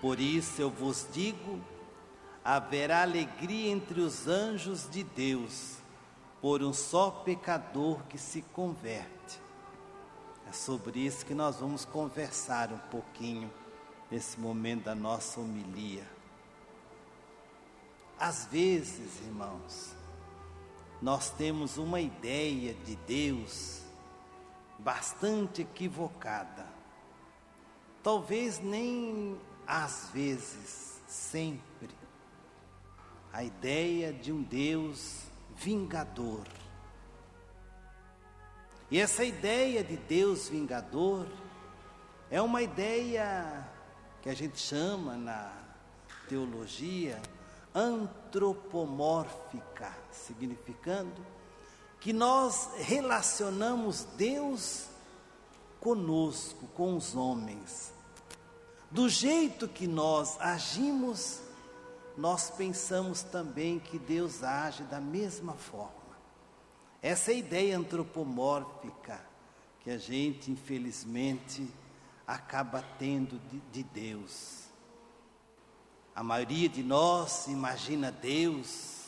Por isso eu vos digo, haverá alegria entre os anjos de Deus, por um só pecador que se converte. É sobre isso que nós vamos conversar um pouquinho, nesse momento da nossa homilia. Às vezes, irmãos, nós temos uma ideia de Deus bastante equivocada. Talvez nem às vezes, sempre. A ideia de um Deus vingador. E essa ideia de Deus vingador é uma ideia que a gente chama na teologia antropomórfica, significando que nós relacionamos Deus conosco, com os homens. Do jeito que nós agimos, nós pensamos também que Deus age da mesma forma. Essa é a ideia antropomórfica que a gente, infelizmente, acaba tendo de Deus. A maioria de nós imagina Deus,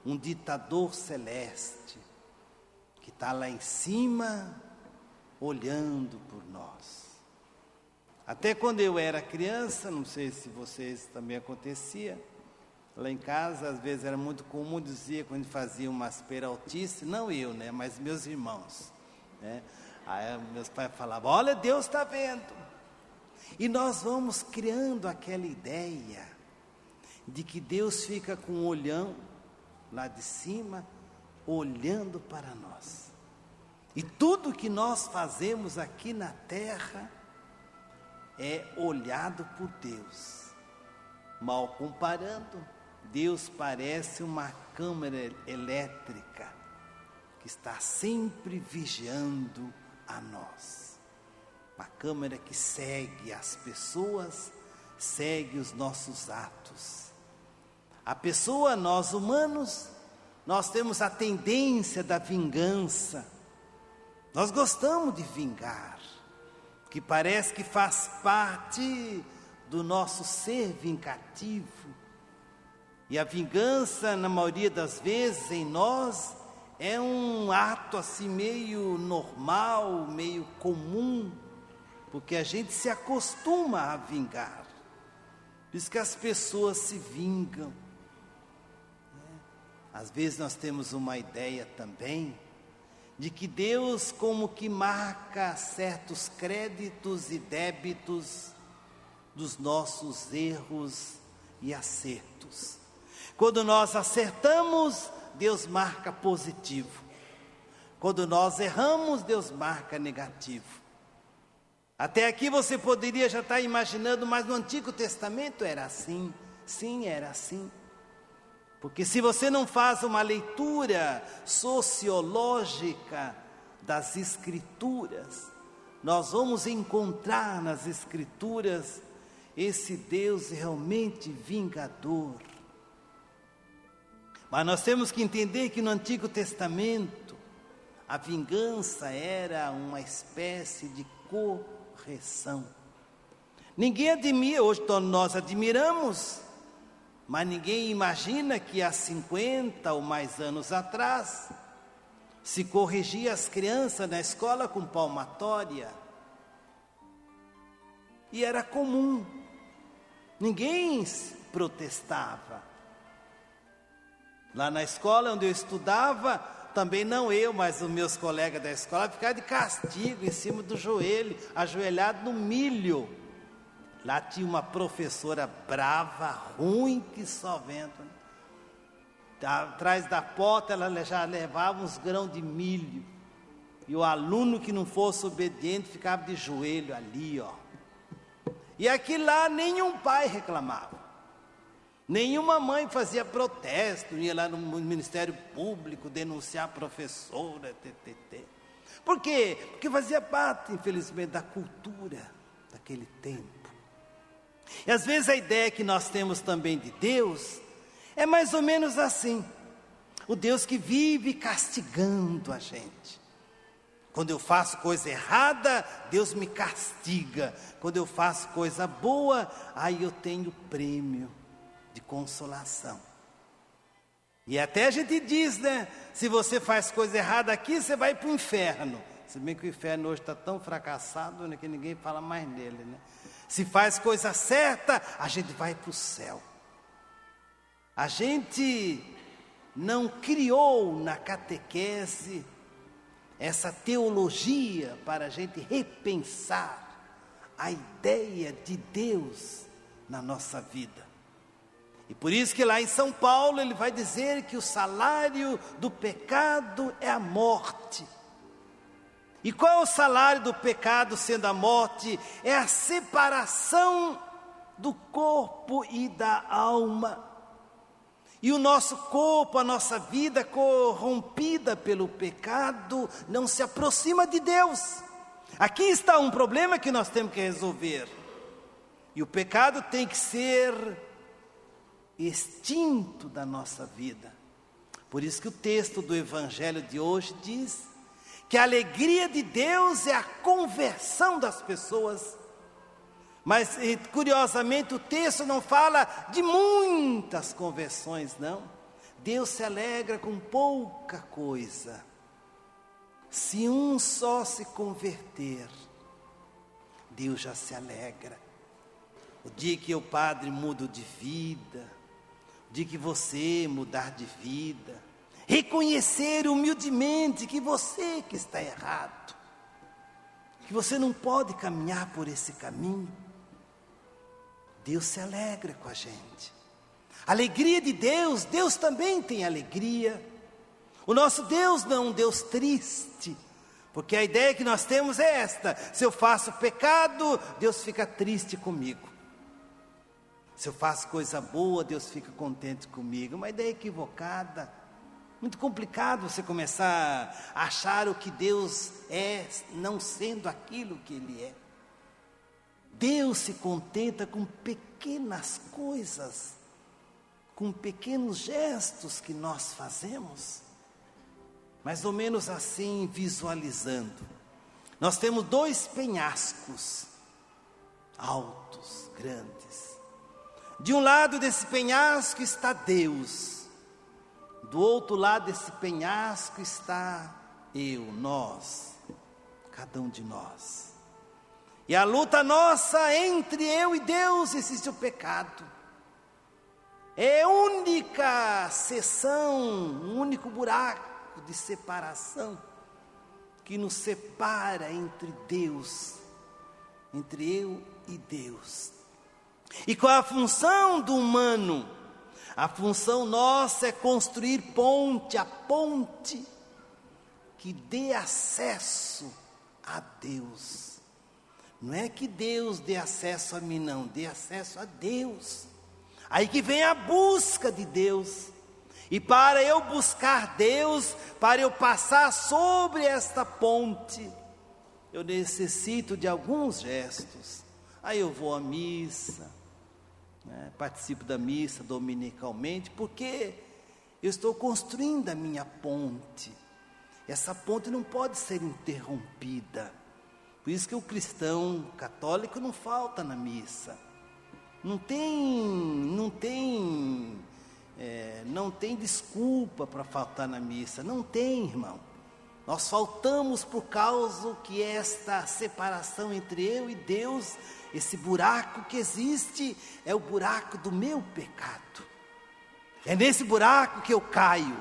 um ditador celeste, que está lá em cima, olhando por nós. Até quando eu era criança, não sei se vocês também acontecia, lá em casa, às vezes era muito comum dizer, quando a gente fazia umas peraltices, não eu, né, mas meus irmãos, né? Aí meus pais falavam, olha, Deus está vendo. E nós vamos criando aquela ideia de que Deus fica com um olhão lá de cima, olhando para nós. E tudo que nós fazemos aqui na terra é olhado por Deus. Mal comparando, Deus parece uma câmera elétrica que está sempre vigiando a nós. Uma câmera que segue as pessoas, segue os nossos atos. A pessoa, nós humanos, nós temos a tendência da vingança. Nós gostamos de vingar, que parece que faz parte do nosso ser vingativo. E a vingança, na maioria das vezes, em nós, é um ato assim meio normal, meio comum, porque a gente se acostuma a vingar. Por isso que as pessoas se vingam. Às vezes nós temos uma ideia também de que Deus como que marca certos créditos e débitos dos nossos erros e acertos. Quando nós acertamos, Deus marca positivo. Quando nós erramos, Deus marca negativo. Até aqui você poderia já estar imaginando, mas no Antigo Testamento era assim. Sim, era assim. Porque se você não faz uma leitura sociológica das Escrituras, nós vamos encontrar nas Escrituras esse Deus realmente vingador. Mas nós temos que entender que no Antigo Testamento, a vingança era uma espécie de correção. Ninguém admira, hoje nós admiramos, mas ninguém imagina que há 50 ou mais anos atrás, se corrigia as crianças na escola com palmatória. E era comum, ninguém protestava. Lá na escola onde eu estudava, também não eu, mas os meus colegas da escola, ficavam de castigo em cima do joelho, ajoelhado no milho. Lá tinha uma professora brava, ruim que só vento. Atrás da porta ela já levava uns grãos de milho. E o aluno que não fosse obediente ficava de joelho ali, ó. E aqui lá nenhum pai reclamava. Nenhuma mãe fazia protesto, ia lá no Ministério Público denunciar a professora, Por quê? Porque fazia parte, infelizmente, da cultura daquele tempo. E às vezes a ideia que nós temos também de Deus é mais ou menos assim. O Deus que vive castigando a gente. Quando eu faço coisa errada, Deus me castiga. Quando eu faço coisa boa, aí eu tenho prêmio de consolação. E até a gente diz, né? Se você faz coisa errada aqui, você vai para o inferno. Se bem que o inferno hoje está tão fracassado, né, que ninguém fala mais nele, né? Se faz coisa certa, a gente vai para o céu. A gente não criou na catequese essa teologia para a gente repensar a ideia de Deus na nossa vida. E por isso que lá em São Paulo ele vai dizer que o salário do pecado é a morte. E qual é o salário do pecado sendo a morte? É a separação do corpo e da alma. E o nosso corpo, a nossa vida corrompida pelo pecado, não se aproxima de Deus. Aqui está um problema que nós temos que resolver. E o pecado tem que ser extinto da nossa vida. Por isso que o texto do Evangelho de hoje diz que a alegria de Deus é a conversão das pessoas. Mas, curiosamente, o texto não fala de muitas conversões, não. Deus se alegra com pouca coisa. Se um só se converter, Deus já se alegra. O dia que o padre muda de vida, o dia que você mudar de vida, reconhecer humildemente que você que está errado, que você não pode caminhar por esse caminho, Deus se alegra com a gente. Alegria de Deus, Deus também tem alegria. O nosso Deus não é um Deus triste, porque a ideia que nós temos é esta: se eu faço pecado, Deus fica triste comigo. Se eu faço coisa boa, Deus fica contente comigo. Uma ideia equivocada. Muito complicado você começar a achar o que Deus é, não sendo aquilo que Ele é. Deus se contenta com pequenas coisas, com pequenos gestos que nós fazemos. Mais ou menos assim, visualizando. Nós temos 2 penhascos, altos, grandes. De um lado desse penhasco está Deus. Do outro lado desse penhasco está eu, nós, cada um de nós. E a luta nossa entre eu e Deus existe o pecado. É a única seção, um único buraco de separação que nos separa entre Deus, entre eu e Deus. E qual a função do humano? A função nossa é construir ponte, a ponte que dê acesso a Deus. Não é que Deus dê acesso a mim, não, dê acesso a Deus. Aí que vem a busca de Deus. E para eu buscar Deus, para eu passar sobre esta ponte, eu necessito de alguns gestos. Aí eu vou à missa, participo da missa dominicalmente, porque eu estou construindo a minha ponte. Essa ponte não pode ser interrompida. Por isso que o cristão católico não falta na missa. Não tem desculpa para faltar na missa. Não tem, irmão. Nós faltamos por causa que esta separação entre eu e Deus, esse buraco que existe, é o buraco do meu pecado. É nesse buraco que eu caio.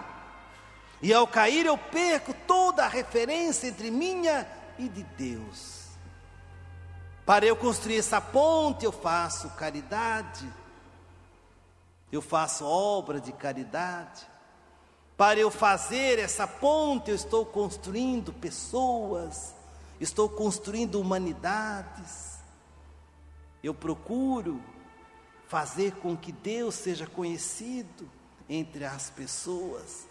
E ao cair eu perco toda a referência entre minha e de Deus. Para eu construir essa ponte, eu faço caridade, eu faço obra de caridade. Para eu fazer essa ponte, eu estou construindo pessoas, estou construindo humanidades. Eu procuro fazer com que Deus seja conhecido entre as pessoas.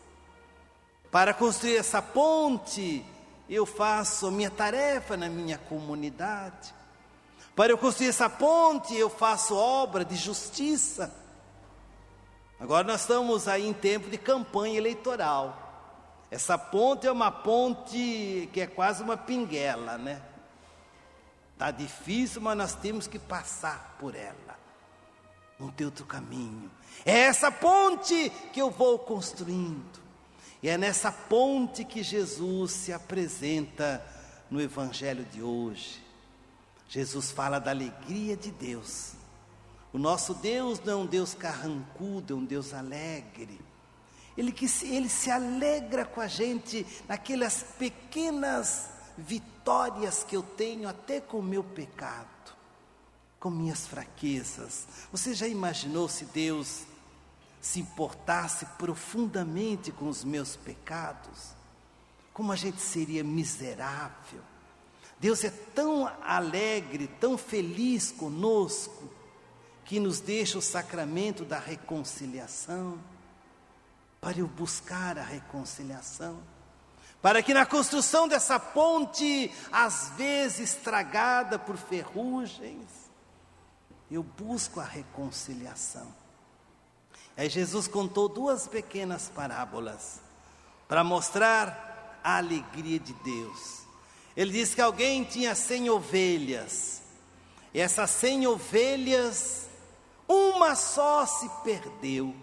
Para construir essa ponte, eu faço a minha tarefa na minha comunidade. Para eu construir essa ponte, eu faço obra de justiça. Agora nós estamos aí em tempo de campanha eleitoral. Essa ponte é uma ponte que é quase uma pinguela, né? Está difícil, mas nós temos que passar por ela. Não tem outro caminho. É essa ponte que eu vou construindo. E é nessa ponte que Jesus se apresenta no Evangelho de hoje. Jesus fala da alegria de Deus. O nosso Deus não é um Deus carrancudo, é um Deus alegre. Ele se alegra com a gente naquelas pequenas vitórias que eu tenho até com o meu pecado, com minhas fraquezas. Você já imaginou se Deus se importasse profundamente com os meus pecados? Como a gente seria miserável. Deus é tão alegre, tão feliz conosco, que nos deixa o sacramento da reconciliação, para eu buscar a reconciliação, para que na construção dessa ponte, às vezes estragada por ferrugens, eu busco a reconciliação. Aí Jesus contou 2 pequenas parábolas, para mostrar a alegria de Deus. Ele disse que alguém tinha 100 ovelhas, e essas 100 ovelhas, uma só se perdeu.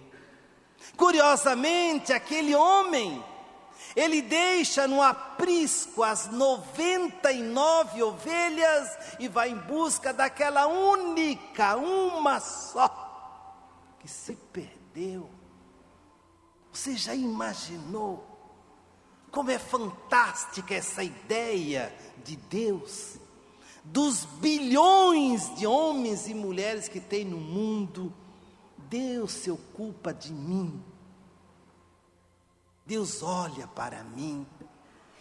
Curiosamente, aquele homem, ele deixa no aprisco as 99 ovelhas e vai em busca daquela única, uma só, que se perdeu. Você já imaginou como é fantástica essa ideia de Deus? Dos bilhões de homens e mulheres que tem no mundo, Deus se ocupa de mim. Deus olha para mim.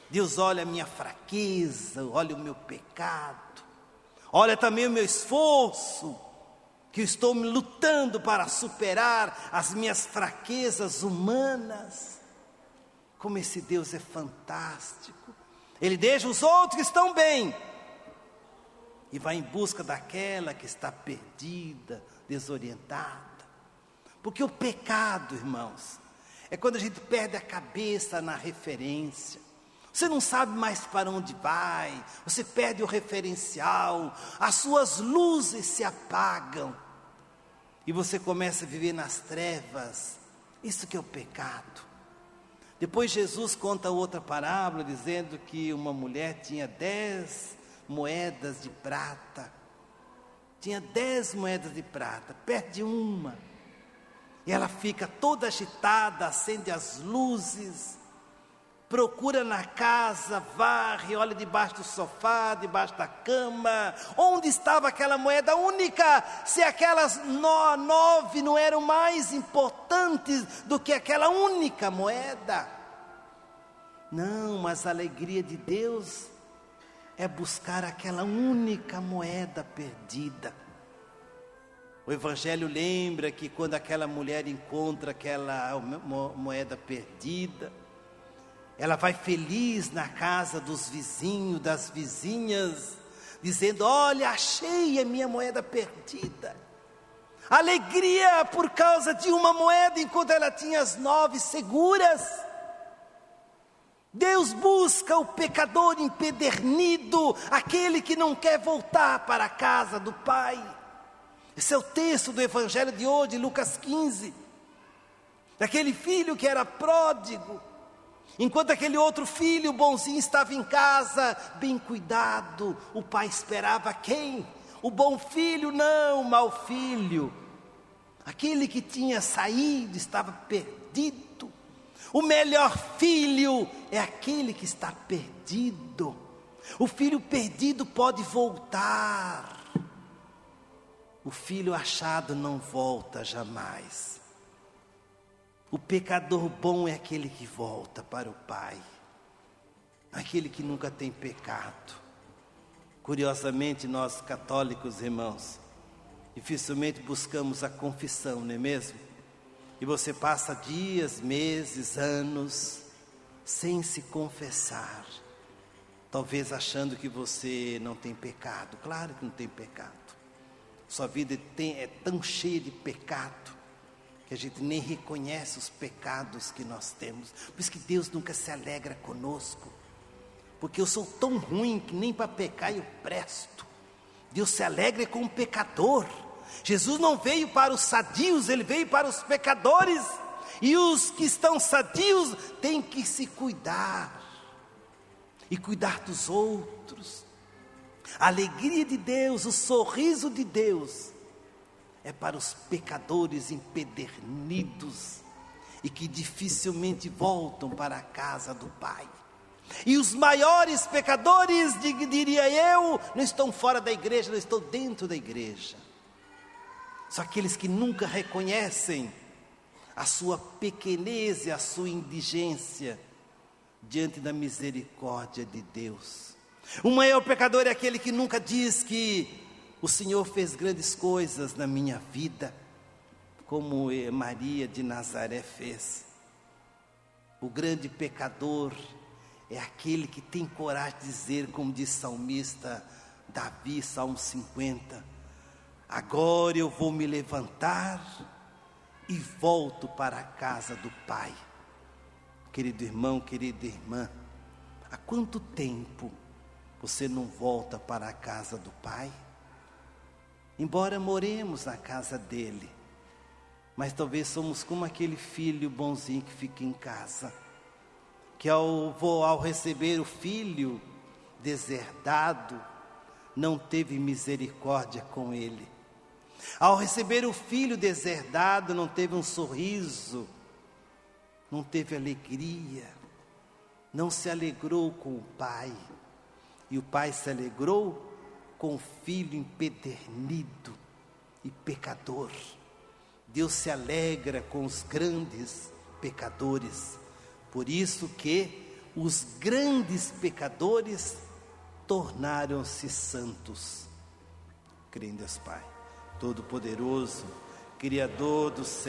Deus olha a minha fraqueza, olha o meu pecado, olha também o meu esforço, que eu estou me lutando para superar as minhas fraquezas humanas. Como esse Deus é fantástico. Ele deixa os outros que estão bem e vai em busca daquela que está perdida, desorientada. Porque o pecado, irmãos, é quando a gente perde a cabeça na referência. Você não sabe mais para onde vai, você perde o referencial, as suas luzes se apagam e você começa a viver nas trevas. Isso que é o pecado. Depois Jesus conta outra parábola dizendo que uma mulher tinha 10 moedas de prata. Tinha 10 moedas de prata, perde uma. E ela fica toda agitada, acende as luzes, procura na casa, varre, olha debaixo do sofá, debaixo da cama. Onde estava aquela moeda única? Se aquelas 9 não eram mais importantes do que aquela única moeda. Não, mas a alegria de Deus é buscar aquela única moeda perdida. O Evangelho lembra que quando aquela mulher encontra aquela moeda perdida, ela vai feliz na casa dos vizinhos, das vizinhas, dizendo: olha, achei a minha moeda perdida. Alegria por causa de uma moeda, enquanto ela tinha as 9 seguras. Deus busca o pecador empedernido, aquele que não quer voltar para a casa do Pai. Esse é o texto do Evangelho de hoje, Lucas 15. Daquele filho que era pródigo, enquanto aquele outro filho bonzinho estava em casa, bem cuidado, o pai esperava quem? O bom filho? Não, o mau filho. Aquele que tinha saído, estava perdido. O melhor filho é aquele que está perdido. O filho perdido pode voltar. O filho achado não volta jamais. O pecador bom é aquele que volta para o Pai, aquele que nunca tem pecado. Curiosamente, nós católicos, irmãos, dificilmente buscamos a confissão, não é mesmo? E você passa dias, meses, anos, sem se confessar, talvez achando que você não tem pecado. Claro que não tem pecado. Sua vida é tão cheia de pecado, que que a gente nem reconhece os pecados que nós temos. Por isso que Deus nunca se alegra conosco, porque eu sou tão ruim que nem para pecar eu presto. Deus se alegra com o pecador. Jesus não veio para os sadios, Ele veio para os pecadores. E os que estão sadios têm que se cuidar e cuidar dos outros. A alegria de Deus, o sorriso de Deus é para os pecadores empedernidos e que dificilmente voltam para a casa do Pai. E os maiores pecadores, diria eu, não estão fora da igreja, não estão dentro da igreja. São aqueles que nunca reconhecem a sua pequenez e a sua indigência diante da misericórdia de Deus. O maior pecador é aquele que nunca diz que o Senhor fez grandes coisas na minha vida, como Maria de Nazaré fez. O grande pecador é aquele que tem coragem de dizer, como diz o salmista Davi, Salmo 50, agora eu vou me levantar e volto para a casa do Pai. Querido irmão, querida irmã, há quanto tempo você não volta para a casa do Pai? Embora moremos na casa dele, mas talvez somos como aquele filho bonzinho que fica em casa, que ao receber o filho deserdado, não teve misericórdia com ele. Ao receber o filho deserdado, não teve um sorriso, não teve alegria, não se alegrou com o pai. E o pai se alegrou com o filho empedernido e pecador. Deus se alegra com os grandes pecadores. Por isso que os grandes pecadores tornaram-se santos. Creio em Deus Pai Todo-Poderoso, Criador do céu.